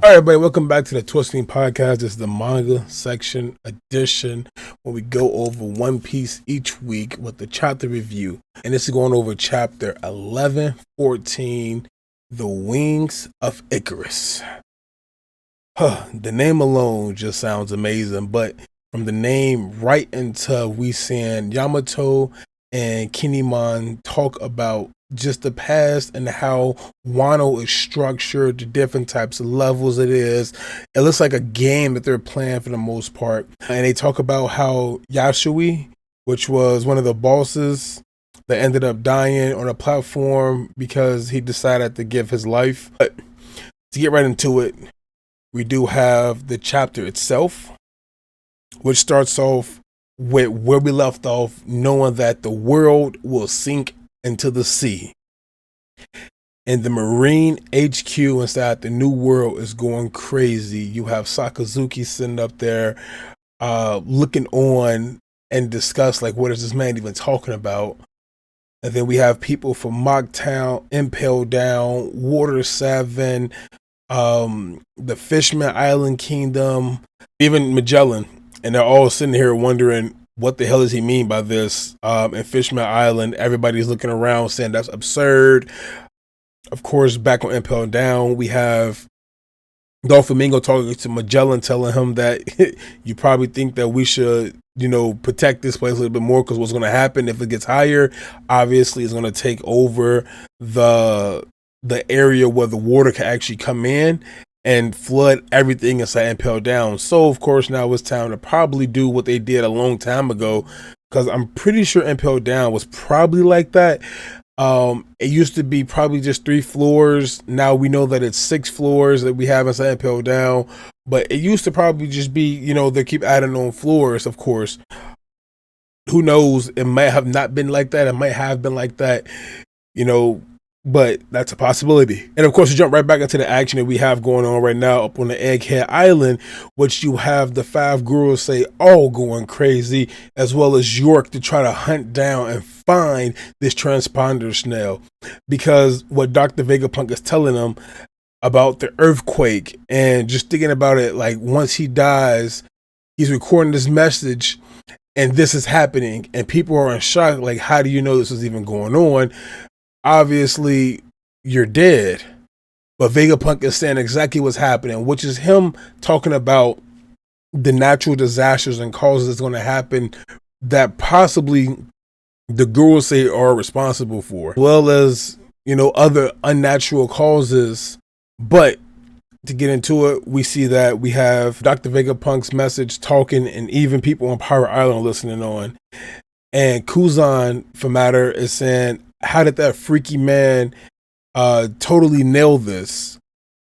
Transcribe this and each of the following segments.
All right, everybody, welcome back to the Twisting Podcast. This is the manga section edition where we go over One Piece each week with the chapter review. And this is going over chapter 1114, The Wings of Icarus. The name alone just sounds amazing, but from the name right into we seeing Yamato and Kinemon talk about just the past and how Wano is structured, the different types of levels it is. It looks like a game that they're playing for the most part. And they talk about how Yashui, which was one of the bosses that ended up dying on a platform because he decided to give his life. But to get right into it, we do have the chapter itself, which starts off with where we left off, knowing that the world will sink into the sea. And the Marine HQ inside the New World is going crazy. You have Sakazuki sitting up there looking on and discuss like, what is this man even talking about? And then we have people from Mocktown, Impel Down, Water 7, the Fishman Island Kingdom, even Magellan. And they're all sitting here wondering, what the hell does he mean by this? In Fishman Island, everybody's looking around saying that's absurd. Of course, back on Impel Down, we have Doflamingo talking to Magellan, telling him that you probably think that we should, protect this place a little bit more, because what's going to happen if it gets higher, obviously, is going to take over the area where the water can actually come in and flood everything inside Impel Down. So, of course, now it's time to probably do what they did a long time ago, because I'm pretty sure Impel Down was probably like that. It used to be probably just 3 floors. Now we know that it's 6 floors that we have inside Impel Down, but it used to probably just be, they keep adding on floors, of course. Who knows? It might have not been like that. It might have been like that, but that's a possibility. And of course, we jump right back into the action that we have going on right now up on the Egghead Island, which you have the 5 gurus say all going crazy, as well as York to try to hunt down and find this transponder snail. Because what Dr. Vegapunk is telling them about the earthquake, and just thinking about it, like once he dies, he's recording this message and this is happening, and people are in shock, like, how do you know this is even going on? Obviously, you're dead. But Vegapunk is saying exactly what's happening, which is him talking about the natural disasters and causes that's going to happen that possibly the gurus say are responsible for, as well as, other unnatural causes. But to get into it, we see that we have Dr. Vegapunk's message talking, and even people on Pirate Island listening on. And Kuzan, for matter, is saying, how did that freaky man totally nail this?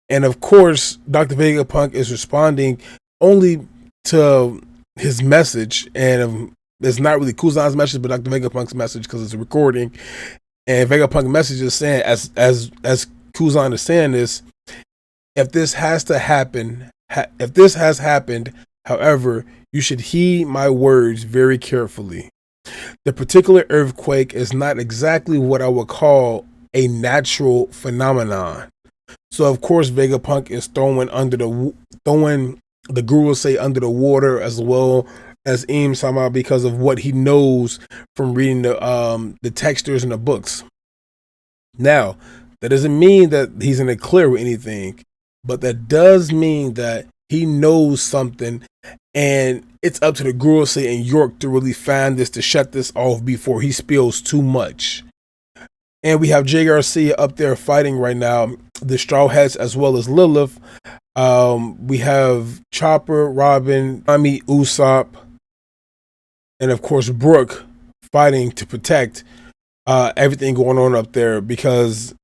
And of course, Dr. Vegapunk is responding only to his message, and it's not really Kuzan's message, but Dr. Vegapunk's message, because it's a recording. And Vegapunk's message is saying, as Kuzan is saying this, if this has happened, however, you should heed my words very carefully. The particular earthquake is not exactly what I would call a natural phenomenon. So, of course, Vegapunk is throwing the gurus say under the water, as well as Im Sama, because of what he knows from reading the textures in the books. Now, that doesn't mean that he's in the clear with anything, but that does mean that he knows something, and it's up to the Gurusei and York to really find this, to shut this off before he spills too much. And we have Jay Garcia up there fighting right now, the Straw Hats, as well as Lilith. We have Chopper, Robin, Ami, Usopp, and of course Brooke fighting to protect everything going on up there, because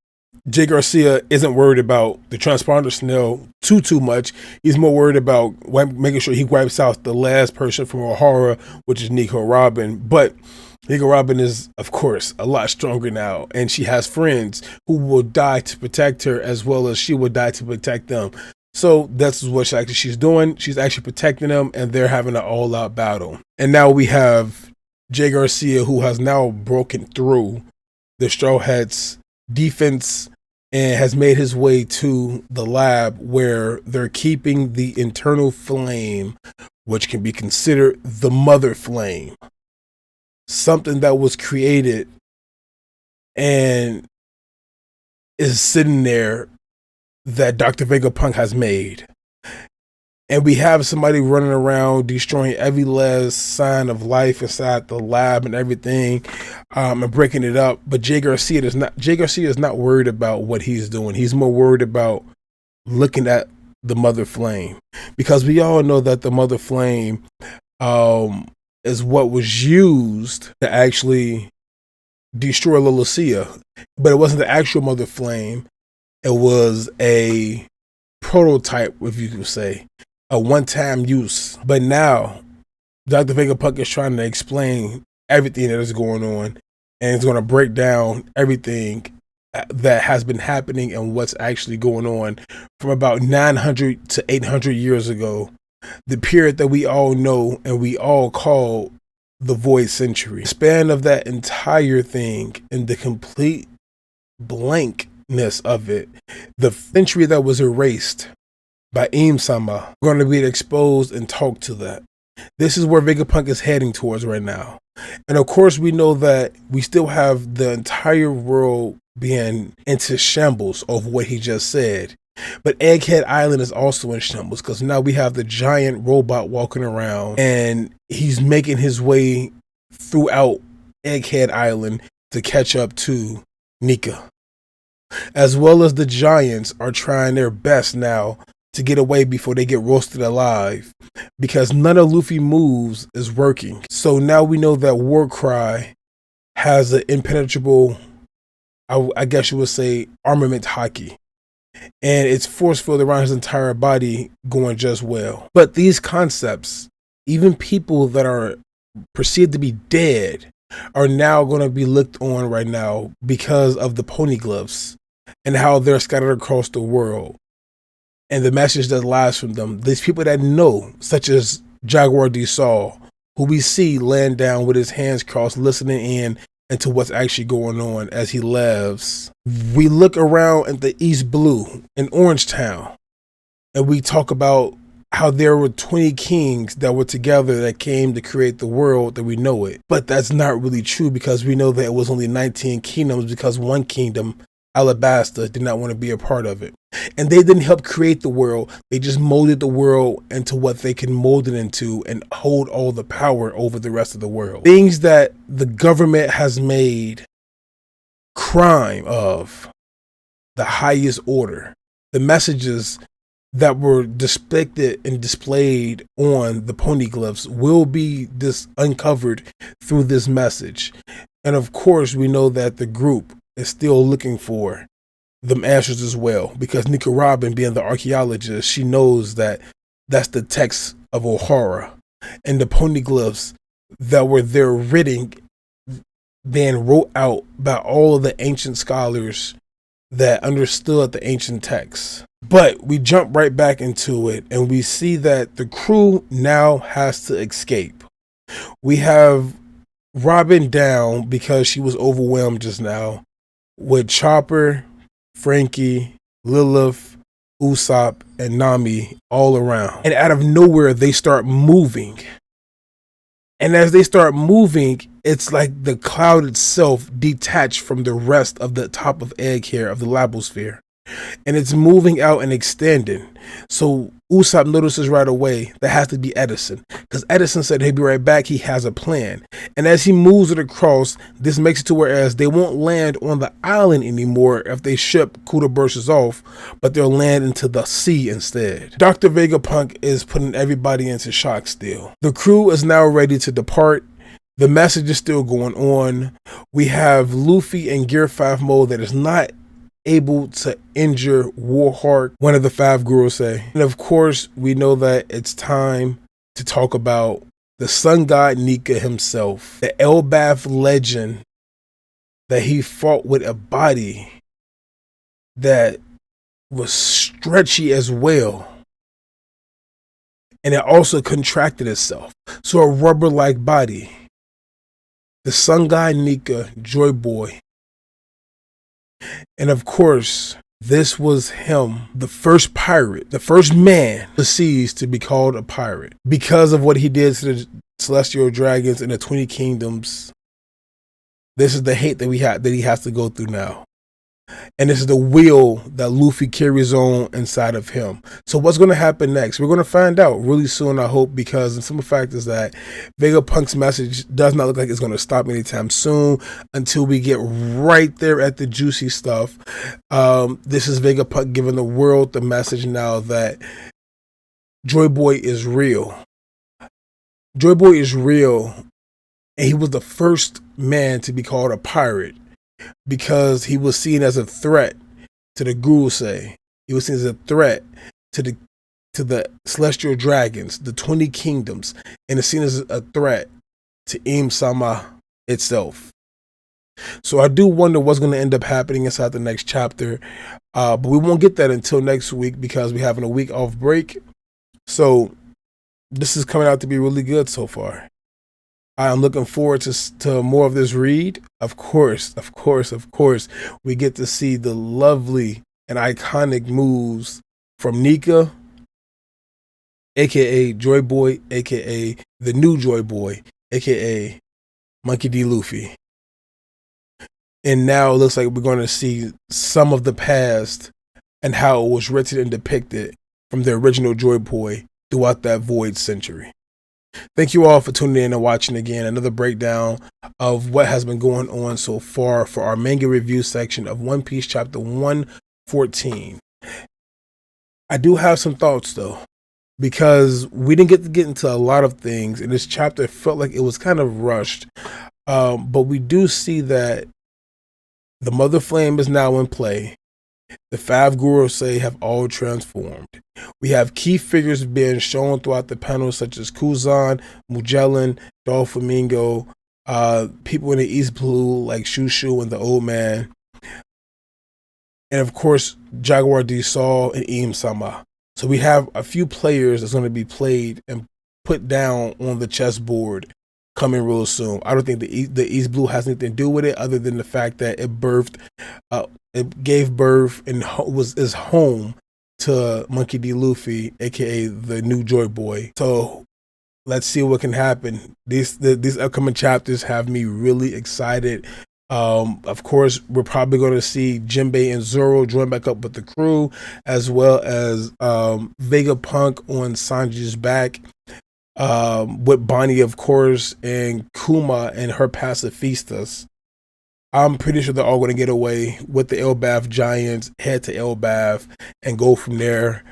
Jay Garcia isn't worried about the transponder snail too much. He's more worried about making sure he wipes out the last person from O'Hara, which is Nico Robin. But Nico Robin is, of course, a lot stronger now, and she has friends who will die to protect her, as well as she will die to protect them. So that's what she's doing. She's actually protecting them, and they're having an all-out battle. And now we have Jay Garcia, who has now broken through the Straw Hats' defense and has made his way to the lab where they're keeping the internal flame, which can be considered the mother flame, something that was created and is sitting there that Dr. Vegapunk has made. And we have somebody running around destroying every last sign of life inside the lab and everything, and breaking it up. But Jay Garcia is not worried about what he's doing. He's more worried about looking at the mother flame, because we all know that the mother flame is what was used to actually destroy Lolosia. But it wasn't the actual mother flame. It was a prototype, if you could say, a one-time use. But now Dr. Vegapunk is trying to explain everything that is going on, and it's going to break down everything that has been happening and what's actually going on from about 900 to 800 years ago, the period that we all know and we all call the Void Century. The span of that entire thing and the complete blankness of it, the century that was erased by Im-sama, we're going to be exposed and talk to that. This is where Vegapunk is heading towards right now. And of course, we know that we still have the entire world being into shambles of what he just said. But Egghead Island is also in shambles, because now we have the giant robot walking around, and he's making his way throughout Egghead Island to catch up to Nika. As well as the giants are trying their best now to get away before they get roasted alive, because none of Luffy's moves is working. So now we know that Warcry has an impenetrable, I guess you would say, armament haki, and it's force field around his entire body going just well. But these concepts, even people that are perceived to be dead, are now going to be looked on right now because of the poneglyphs and how they're scattered across the world, and the message that lies from them. These people that know, such as Jaguar D. Saul, who we see laying down with his hands crossed, listening in into what's actually going on as he lives. We look around at the East Blue in Orange Town, and we talk about how there were 20 kings that were together that came to create the world that we know it. But that's not really true, because we know that it was only 19 kingdoms, because one kingdom, Alabasta, did not want to be a part of it. And they didn't help create the world. They just molded the world into what they can mold it into and hold all the power over the rest of the world. Things that the government has made crime of the highest order. The messages that were depicted and displayed on the poneglyphs will be uncovered through this message. And of course, we know that the group is still looking for them answers as well, because Nika Robin, being the archaeologist, she knows that that's the text of O'Hara, and the poneglyphs that were there written, being wrote out by all of the ancient scholars that understood the ancient texts. But we jump right back into it, and we see that the crew now has to escape. We have Robin down because she was overwhelmed just now, with Chopper, Frankie, Lilith, Usopp, and Nami all around. And out of nowhere, they start moving. And as they start moving, it's like the cloud itself detached from the rest of the top of Egghead, of the Labosphere. And it's moving out and extending. So Usopp notices right away that has to be Edison, because Edison said he'll be right back. He has a plan. And as he moves it across, this makes it to whereas they won't land on the island anymore if they ship Kuda bursts off, but they'll land into the sea instead. Dr. Vegapunk is putting everybody into shock still. The crew is now ready to depart. The message is still going on. We have Luffy in Gear 5 mode that is not able to injure Warhawk, one of the 5 gurus say. And of course, we know that it's time to talk about the sun god Nika himself, the Elbaf legend, that he fought with a body that was stretchy as well. And it also contracted itself. So a rubber-like body. The sun god Nika, Joy Boy, And of course, this was him, the first pirate, the first man to seas to be called a pirate. Because of what he did to the celestial dragons and the 20 kingdoms, this is the hate that he has to go through now. And this is the will that Luffy carries on inside of him. So what's going to happen next? We're going to find out really soon, I hope, because the simple fact is that Vegapunk's message does not look like it's going to stop anytime soon until we get right there at the juicy stuff. This is Vegapunk giving the world the message now that Joy Boy is real. Joy Boy is real, and he was the first man to be called a pirate, because he was seen as a threat to the Gurusei. He was seen as a threat to the celestial dragons, the 20 kingdoms, and it's seen as a threat to Im-sama itself. So I do wonder what's going to end up happening inside the next chapter, but we won't get that until next week because we're having a week off break. So this is coming out to be really good so far. I'm looking forward to more of this read. Of course, we get to see the lovely and iconic moves from Nika, aka Joy Boy, aka the new Joy Boy, aka Monkey D. Luffy. And now it looks like we're going to see some of the past and how it was written and depicted from the original Joy Boy throughout that void century. Thank you all for tuning in and watching again another breakdown of what has been going on so far for our manga review section of One Piece chapter 114. I do have some thoughts though, because we didn't get to get into a lot of things and this chapter felt like it was kind of rushed. But we do see that the Mother Flame is now in play. The 5 Gurusei have all transformed. We have key figures being shown throughout the panel, such as Kuzan, Magellan, Doflamingo, people in the East Blue like Shushu and the Old Man, and of course Jaguar D. Saul and Im-sama. So we have a few players that's going to be played and put down on the chessboard coming real soon. I don't think the East Blue has anything to do with it, other than the fact that it gave birth and is home to Monkey D. Luffy, aka the new Joy Boy. So let's see what can happen. These upcoming chapters have me really excited. Of course, we're probably going to see Jinbei and Zoro join back up with the crew, as well as Vegapunk on Sanji's back, with Bonnie, of course, and Kuma and her pacifistas. I'm pretty sure they're all going to get away with the Elbaf Giants, head to Elbaf, and go from there.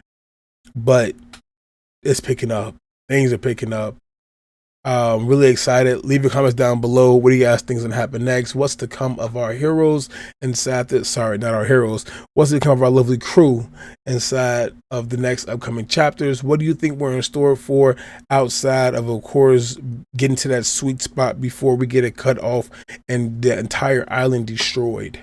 But it's picking up. Things are picking up. Really excited. Leave your comments down below. What do you guys think is going to happen next? What's to come of our heroes inside the, sorry, not our heroes. What's to come of our lovely crew inside of the next upcoming chapters? What do you think we're in store for outside of course, getting to that sweet spot before we get it cut off and the entire island destroyed?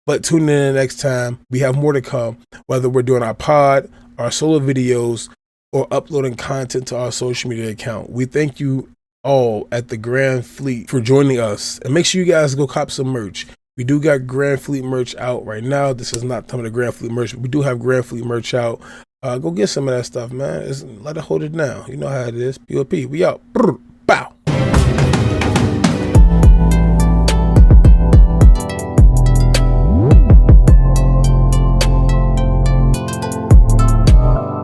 But tune in next time. We have more to come, whether we're doing our pod, our solo videos, or uploading content to our social media account. We thank you all at the Grand Fleet for joining us. And make sure you guys go cop some merch. We do got Grand Fleet merch out right now. This is not some of the Grand Fleet merch, but we do have Grand Fleet merch out. Go get some of that stuff, man. Let it hold it down. You know how it is. POP. We out. Bow.